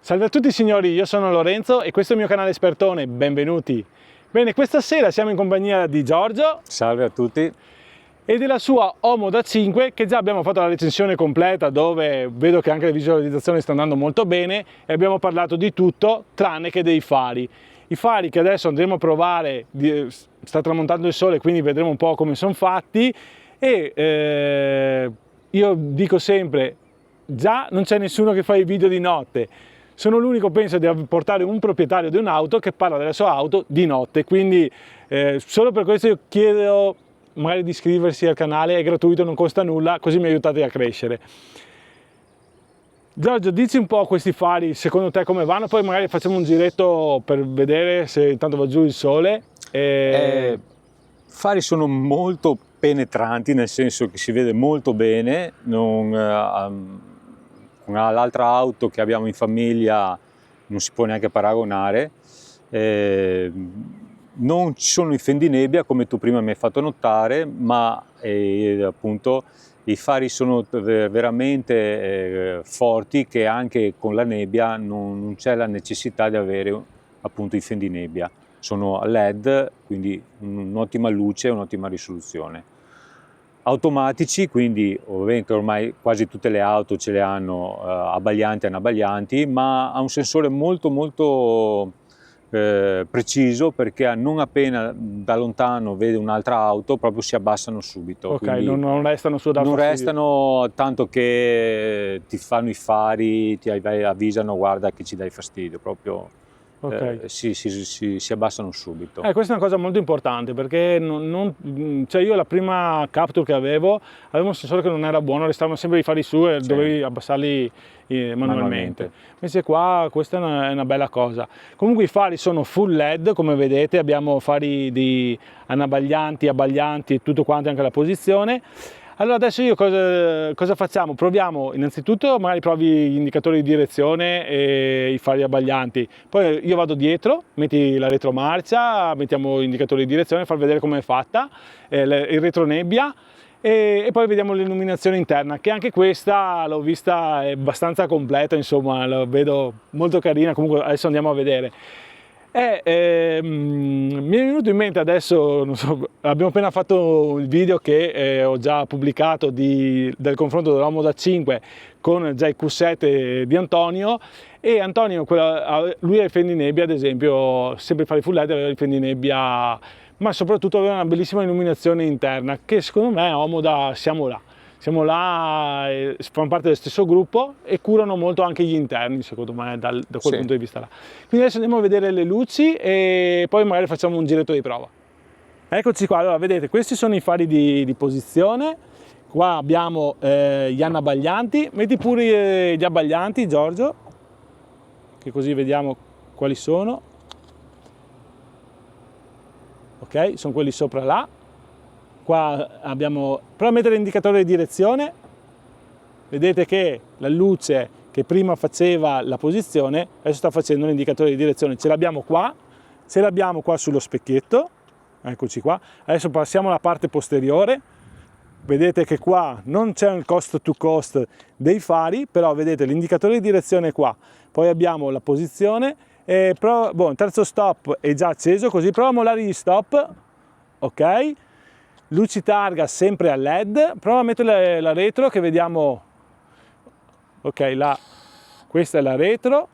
Salve a tutti signori, io sono Lorenzo e questo è il mio canale Espertone, benvenuti. Bene, questa sera siamo in compagnia di Giorgio. Salve a tutti. E della sua Omo da 5, che già abbiamo fatto la recensione completa, dove vedo che anche le visualizzazioni stanno andando molto bene e abbiamo parlato di tutto tranne che dei fari. I fari che adesso andremo a provare, sta tramontando il sole, quindi vedremo un po' come sono fatti e io dico sempre, già non c'è nessuno che fa i video di notte. Sono l'unico, penso, di portare un proprietario di un'auto che parla della sua auto di notte, quindi solo per questo io chiedo magari di iscriversi al canale, è gratuito, non costa nulla, così mi aiutate a crescere. Giorgio, dici un po' questi fari, secondo te come vanno, poi magari facciamo un giretto per vedere se intanto va giù il sole. I fari sono molto penetranti, nel senso che si vede molto bene, con l'altra auto che abbiamo in famiglia non si può neanche paragonare. Non ci sono i fendinebbia come tu prima mi hai fatto notare, ma appunto i fari sono veramente forti, che anche con la nebbia non c'è la necessità di avere appunto i fendinebbia. Sono LED, quindi un'ottima luce, un'ottima risoluzione. Automatici, quindi ovviamente ormai quasi tutte le auto ce le hanno abbaglianti e anabbaglianti, ma ha un sensore molto preciso, perché non appena da lontano vede un'altra auto proprio si abbassano subito. Ok, non restano su da non restano tanto che ti fanno i fari, ti avvisano guarda che ci dai fastidio, proprio okay. Si abbassano subito. Questa è una cosa molto importante, perché cioè io la prima capture che avevo un sensore che non era buono, restavano sempre i fari su e dovevi abbassarli manualmente. Invece qua questa è una bella cosa. Comunque i fari sono full LED, come vedete, abbiamo fari di anabbaglianti, abbaglianti e tutto quanto, anche la posizione. Allora adesso io cosa facciamo? Proviamo innanzitutto, magari provi gli indicatori di direzione e i fari abbaglianti, poi io vado dietro, metti la retromarcia, mettiamo gli indicatori di direzione, far vedere come è fatta, il retronebbia e poi vediamo l'illuminazione interna, che anche questa l'ho vista, è abbastanza completa, insomma, la vedo molto carina. Comunque adesso andiamo a vedere. Mi è venuto in mente adesso, non so, abbiamo appena fatto il video che ho già pubblicato del confronto dell'Omo da 5 con già i Q7 di Antonio, e Antonio, lui ha i fendinebbia, ad esempio, sempre fare full LED, aveva i fendinebbia, ma soprattutto aveva una bellissima illuminazione interna, che secondo me Omo da siamo là, fanno parte dello stesso gruppo e curano molto anche gli interni, secondo me, da quel punto di vista là. Quindi adesso andiamo a vedere le luci e poi magari facciamo un giretto di prova. Eccoci qua, allora vedete, questi sono i fari di posizione, qua abbiamo gli anabbaglianti, metti pure gli abbaglianti, Giorgio, che così vediamo quali sono. Ok, sono quelli sopra là. Qua abbiamo, prova a mettere l'indicatore di direzione, vedete che la luce che prima faceva la posizione adesso sta facendo l'indicatore di direzione. Ce l'abbiamo qua sullo specchietto, eccoci qua. Adesso passiamo alla parte posteriore, vedete che qua non c'è un cost to cost dei fari, però vedete l'indicatore di direzione qua, poi abbiamo la posizione, il terzo stop è già acceso, così prova a mollare gli stop, ok. Luci targa sempre a LED, prova a mettere la retro che vediamo, ok, questa è la retro,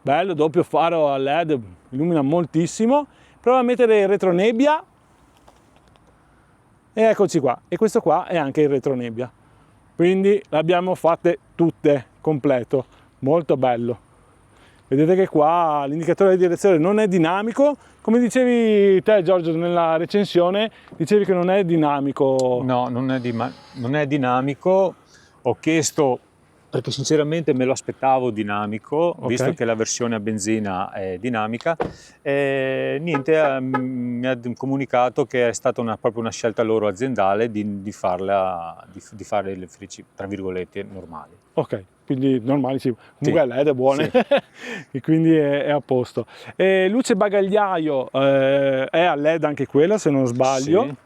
bello, doppio faro a LED, illumina moltissimo, prova a mettere il retronebbia, e eccoci qua, e questo qua è anche il retronebbia, quindi le abbiamo fatte tutte, completo, molto bello. Vedete che qua l'indicatore di direzione non è dinamico, come dicevi te Giorgio nella recensione, dicevi che non è dinamico. No, non è dinamico, ho chiesto, perché sinceramente me lo aspettavo dinamico, visto che la versione a benzina è dinamica, niente, mi ha comunicato che è stata proprio una scelta loro aziendale di fare le frici, tra virgolette, normali. Ok, quindi normali, sì. Comunque LED è buona, sì. E quindi è a posto. Luce bagagliaio è a LED anche quella, se non sbaglio.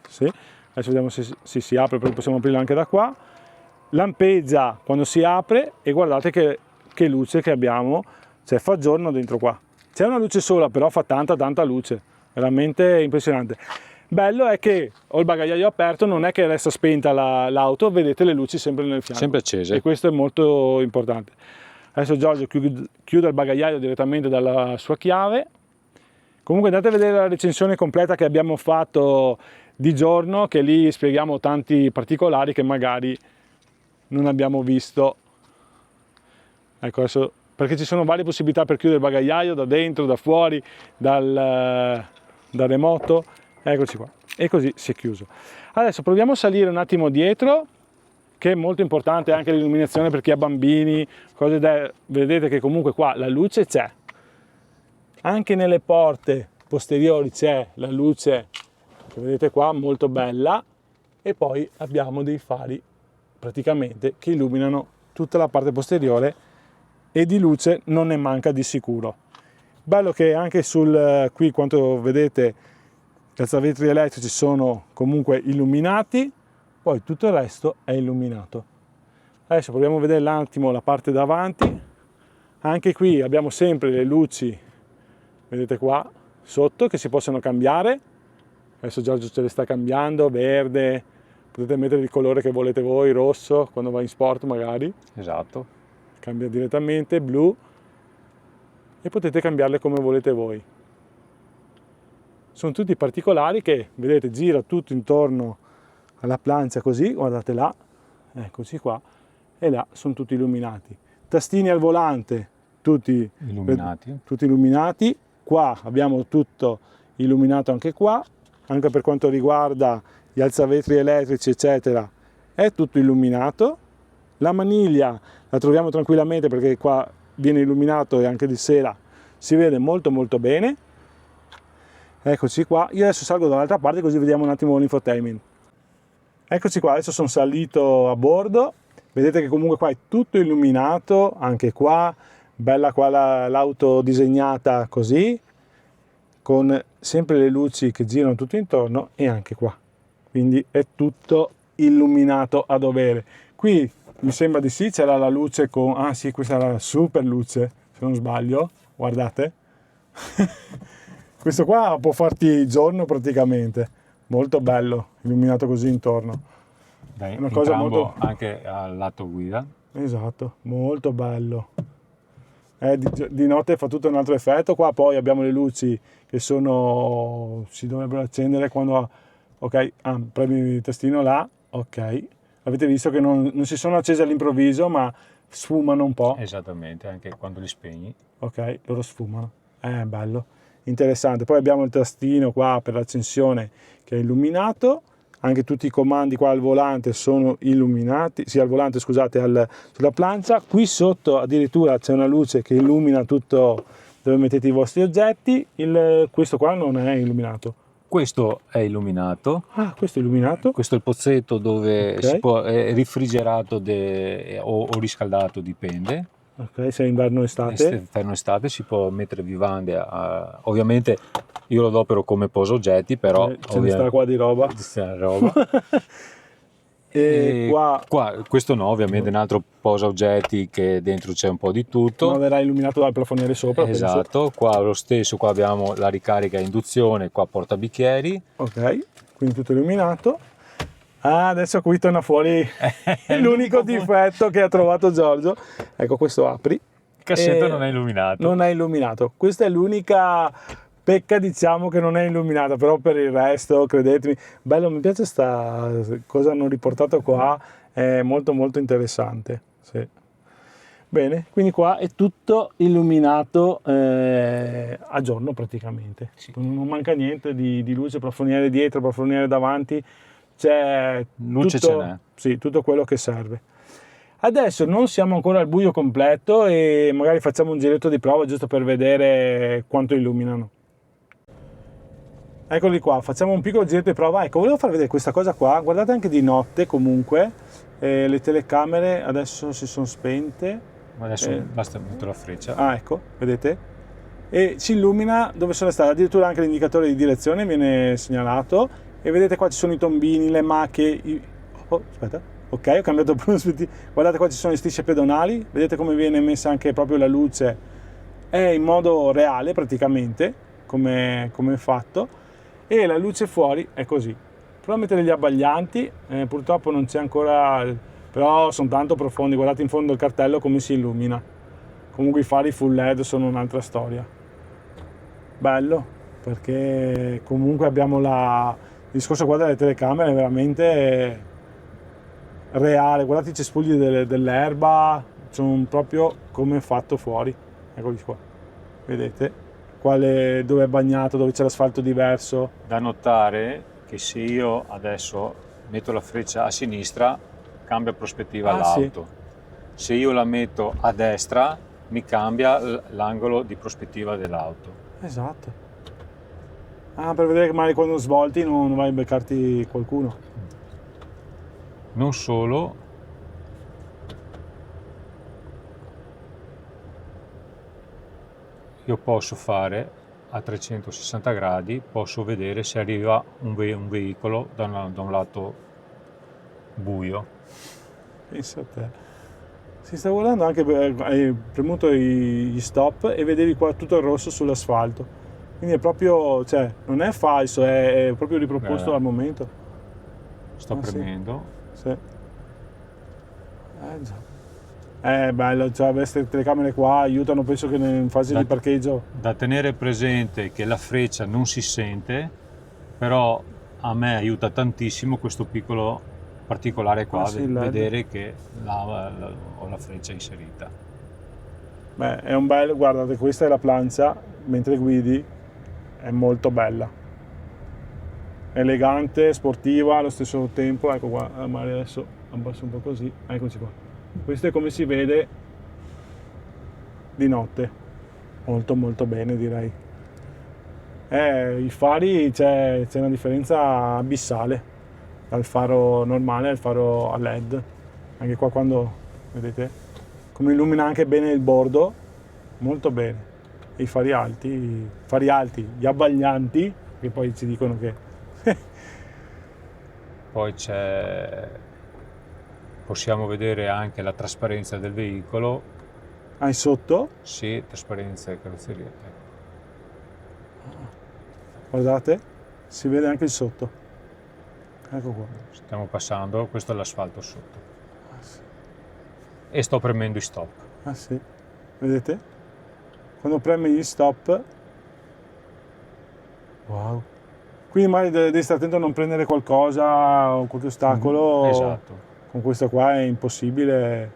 Sì. Adesso vediamo se si apre, perché possiamo aprirla anche da qua. Lampeggia quando si apre e guardate che che luce che abbiamo, cioè fa giorno dentro qua. C'è una luce sola, però fa tanta luce, veramente impressionante. Bello è che ho il bagagliaio aperto, non è che resta spenta l'auto, vedete le luci sempre nel fianco. Sempre accese. E questo è molto importante. Adesso Giorgio chiude il bagagliaio direttamente dalla sua chiave. Comunque andate a vedere la recensione completa che abbiamo fatto di giorno, che lì spieghiamo tanti particolari che magari non abbiamo visto. Ecco, adesso, perché ci sono varie possibilità per chiudere il bagagliaio, da dentro, da fuori, dal remoto. Eccoci qua, e così si è chiuso. Adesso proviamo a salire un attimo dietro, che è molto importante anche l'illuminazione per chi ha bambini, vedete che comunque qua la luce c'è. Anche nelle porte posteriori c'è la luce, che vedete qua, molto bella, e poi abbiamo dei fari praticamente che illuminano tutta la parte posteriore e di luce non ne manca di sicuro. Bello che anche qui quanto vedete gli alzavetri elettrici sono comunque illuminati, poi tutto il resto è illuminato. Adesso proviamo a vedere un attimo la parte davanti. Anche qui abbiamo sempre le luci, vedete qua sotto, che si possono cambiare. Adesso Giorgio ce le sta cambiando, verde, potete mettere il colore che volete voi, rosso, quando va in sport magari. Esatto. Cambia direttamente, blu, e potete cambiarle come volete voi. Sono tutti particolari che, vedete, gira tutto intorno alla plancia così, guardate là, eccoci qua, e là sono tutti illuminati. Tastini al volante, tutti illuminati. Qua abbiamo tutto illuminato anche qua, anche per quanto riguarda gli alzavetri elettrici, eccetera, è tutto illuminato. La maniglia la troviamo tranquillamente perché qua viene illuminato e anche di sera si vede molto bene. Eccoci qua, io adesso salgo dall'altra parte così vediamo un attimo l'infotainment. Eccoci qua, adesso sono salito a bordo, vedete che comunque qua è tutto illuminato, anche qua, bella qua l'auto disegnata così, con sempre le luci che girano tutto intorno e anche qua, quindi è tutto illuminato a dovere. Qui mi sembra di sì, c'era la luce con, ah sì, questa era la super luce, se non sbaglio, guardate. Questo qua può farti giorno praticamente, molto bello, illuminato così intorno. Dai, una cosa molto... anche al lato guida. Esatto, molto bello. Di notte fa tutto un altro effetto, qua poi abbiamo le luci che si dovrebbero accendere quando, ok, premi il tastino là, ok. Avete visto che non si sono accese all'improvviso ma sfumano un po'. Esattamente, anche quando li spegni. Ok, loro sfumano, bello. Interessante. Poi abbiamo il tastino qua per l'accensione che è illuminato, anche tutti i comandi qua al volante sono illuminati, sì, al volante, scusate, sulla plancia. Qui sotto addirittura c'è una luce che illumina tutto dove mettete i vostri oggetti. Questo qua non è illuminato. Questo è illuminato. Ah, questo è illuminato. Questo è il pozzetto dove è refrigerato o riscaldato, dipende. Ok, se è inverno o estate. Inverno o estate si può mettere vivande, ovviamente io lo adopero come posa oggetti, però ce ne sta qua di roba. E qua questo no, ovviamente un altro posa oggetti che dentro c'è un po' di tutto. Ma verrà illuminato dal plafoniere sopra. Esatto, penso. Qua lo stesso, qua abbiamo la ricarica a induzione, qua portabicchieri. Ok, quindi tutto illuminato. Adesso qui torna fuori l'unico difetto che ha trovato Giorgio. Ecco, questo apri. Il cassetto non è illuminato. Non è illuminato. Questa è l'unica pecca, diciamo, che non è illuminata, però per il resto, credetemi, bello, mi piace sta cosa hanno riportato qua, è molto interessante. Sì. Bene, quindi qua è tutto illuminato a giorno praticamente. Sì. Non manca niente di luce, plafoniere dietro, plafoniere davanti. C'è luce, ce n'è. Sì, tutto quello che serve. Adesso non siamo ancora al buio completo e magari facciamo un giretto di prova giusto per vedere quanto illuminano. Eccoli qua, facciamo un piccolo giretto di prova. Ecco, volevo far vedere questa cosa qua, guardate anche di notte comunque, le telecamere adesso si sono spente. Adesso basta mettere la freccia. Ah, ecco, vedete? E ci illumina dove sono state, addirittura anche l'indicatore di direzione viene segnalato. E vedete qua ci sono i tombini, le macchie, aspetta, Ok, ho cambiato prospettiva. Guardate qua ci sono le strisce pedonali, vedete come viene messa anche proprio la luce, è in modo reale praticamente, come è fatto, e la luce fuori è così. Prova a mettere gli abbaglianti, purtroppo non c'è ancora, però sono tanto profondi, guardate in fondo il cartello come si illumina. Comunque i fari full LED sono un'altra storia. Bello, perché comunque abbiamo il discorso qua delle telecamere è veramente reale, guardate i cespugli dell'erba, sono proprio come è fatto fuori, eccoli qua, vedete dove è bagnato, dove c'è l'asfalto diverso. Da notare che se io adesso metto la freccia a sinistra cambia prospettiva all'auto, sì. Se io la metto a destra mi cambia l'angolo di prospettiva dell'auto. Esatto. Per vedere che magari quando svolti non vai a beccarti qualcuno. Non solo, io posso fare a 360 gradi, posso vedere se arriva un veicolo da un lato buio. Pensa a te. Si sta guardando anche, hai premuto gli stop e vedevi qua tutto il rosso sull'asfalto. Quindi è proprio, cioè, non è falso, è proprio riproposto al momento. Sto premendo. Sì. Già. È bello, cioè queste telecamere qua aiutano, penso che in fase di parcheggio. Da tenere presente che la freccia non si sente, però a me aiuta tantissimo questo piccolo particolare qua, vedere che ho la freccia inserita. Beh, è un bello, guardate, questa è la plancia, mentre guidi, è molto bella. Elegante, sportiva allo stesso tempo, ecco qua, magari adesso abbasso un po' così, eccoci qua. Questo è come si vede di notte, molto molto bene direi. I fari c'è una differenza abissale dal faro normale al faro a LED, anche qua quando vedete come illumina anche bene il bordo, molto bene. E i fari alti, gli abbaglianti, che poi ci dicono che poi possiamo vedere anche la trasparenza del veicolo. Hai sotto? Sì, trasparenza e carrozzeria. Guardate, si vede anche il sotto. Ecco qua. Stiamo passando, questo è l'asfalto sotto. Sì. E sto premendo i stop. Ah sì, vedete? Quando premi gli stop, wow. Quindi magari devi stare attento a non prendere qualcosa o qualche ostacolo. Esatto. Con questo qua è impossibile.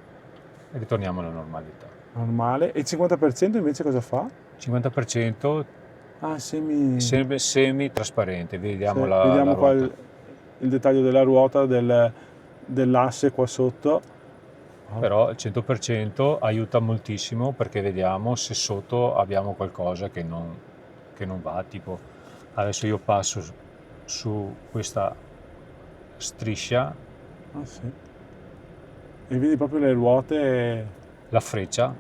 E ritorniamo alla normalità. Normale. E il 50% invece cosa fa? 50% semi trasparente. Vediamo, sì, la qua ruota. Il dettaglio della ruota, dell'asse qua sotto. Però il 100% aiuta moltissimo perché vediamo se sotto abbiamo qualcosa che non va, tipo adesso io passo su questa striscia sì. E vedi proprio le ruote, la freccia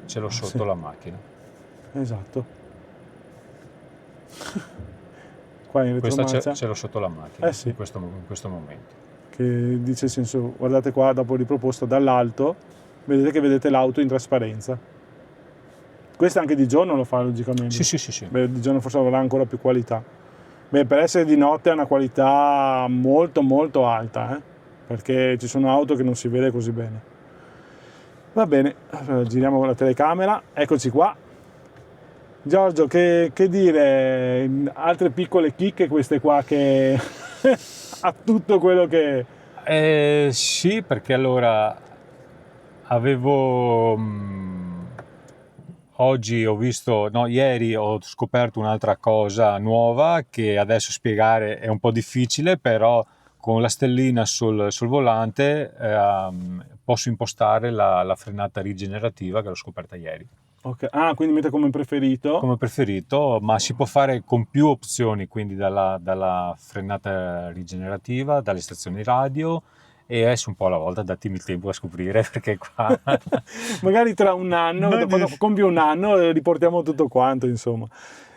ce l'ho sotto la macchina. Esatto. Qua in questa ce l'ho sotto la macchina, sì. in questo momento. Che dice il senso, guardate qua, dopo riproposto dall'alto, vedete l'auto in trasparenza. Questo anche di giorno lo fa logicamente. Sì. Beh, di giorno forse avrà ancora più qualità. Beh, per essere di notte ha una qualità molto molto alta, perché ci sono auto che non si vede così bene. Va bene, allora, giriamo con la telecamera, eccoci qua. Giorgio, che dire, altre piccole chicche queste qua che ha tutto quello che... Sì, perché allora oggi ho visto, no, ieri ho scoperto un'altra cosa nuova che adesso spiegare è un po' difficile, però con la stellina sul volante posso impostare la frenata rigenerativa che l'ho scoperta ieri. Okay. Quindi mette come preferito? Come preferito, ma si può fare con più opzioni, quindi dalla frenata rigenerativa, dalle stazioni radio, e adesso un po' alla volta datemi il tempo a scoprire, perché qua... Magari tra un anno, quando compie un anno, riportiamo tutto quanto, insomma.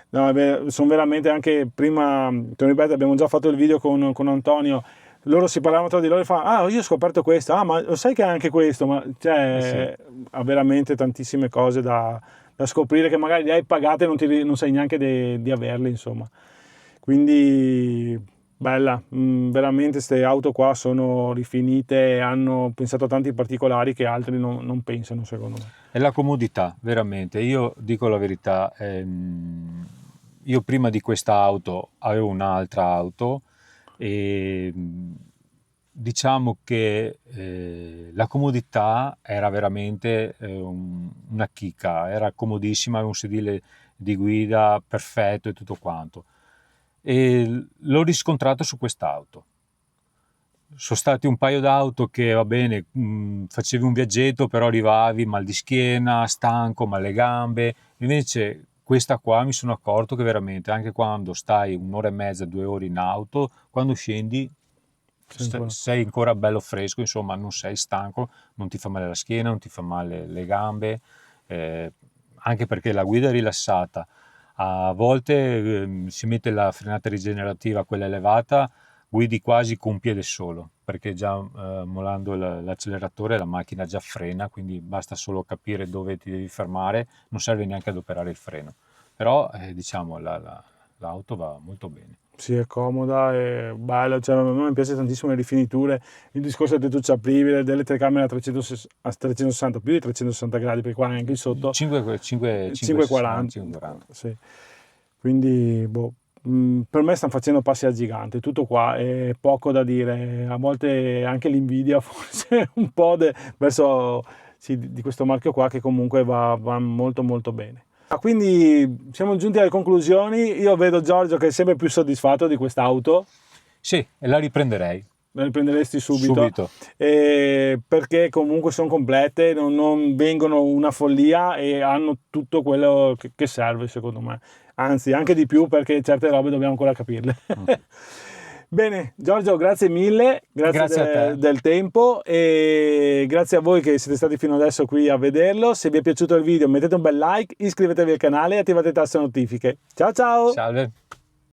No, sono veramente anche prima, te lo ripeto, abbiamo già fatto il video con Antonio, loro si parlavano tra di loro e fanno, ah, io ho scoperto questo, ah, ma lo sai che è anche questo, ma cioè, ha veramente tantissime cose da scoprire che magari le hai pagate e non sai neanche di averle, insomma. Quindi bella, veramente queste auto qua sono rifinite, hanno pensato a tanti particolari che altri non pensano, secondo me. È la comodità, veramente. Io dico la verità, io prima di questa auto avevo un'altra auto e diciamo che la comodità era veramente una chicca, era comodissima, aveva un sedile di guida perfetto e tutto quanto. E l'ho riscontrato su quest'auto. Sono stati un paio d'auto che, va bene, facevi un viaggetto, però arrivavi mal di schiena, stanco, mal le gambe. Invece questa qua mi sono accorto che veramente, anche quando stai un'ora e mezza, 2 ore in auto, quando scendi sei ancora bello fresco, insomma, non sei stanco, non ti fa male la schiena, non ti fa male le gambe, anche perché la guida è rilassata. A volte si mette la frenata rigenerativa, quella elevata, guidi quasi con un piede solo, perché già mollando l'acceleratore la macchina già frena, quindi basta solo capire dove ti devi fermare, non serve neanche ad operare il freno. Però diciamo l'auto va molto bene. Sì, è comoda, è bella, cioè, a me piace tantissimo le rifiniture, il discorso del tettuccio apribile, delle telecamere a 360, più di 360 gradi, perché qua anche sotto 540. Sì. Quindi per me stanno facendo passi a gigante, tutto qua, è poco da dire, a volte anche l'invidia forse un po' verso di questo marchio qua che comunque va molto molto bene. Quindi siamo giunti alle conclusioni, io vedo Giorgio che è sempre più soddisfatto di quest'auto. Sì, e la riprenderei. La riprenderesti subito. Perché comunque sono complete, non vengono una follia e hanno tutto quello che serve secondo me, anzi anche di più, perché certe robe dobbiamo ancora capirle. Bene Giorgio, grazie mille, grazie del tempo e grazie a voi che siete stati fino adesso qui a vederlo. Se vi è piaciuto il video mettete un bel like, iscrivetevi al canale e attivate le taste notifiche. Ciao ciao! Salve!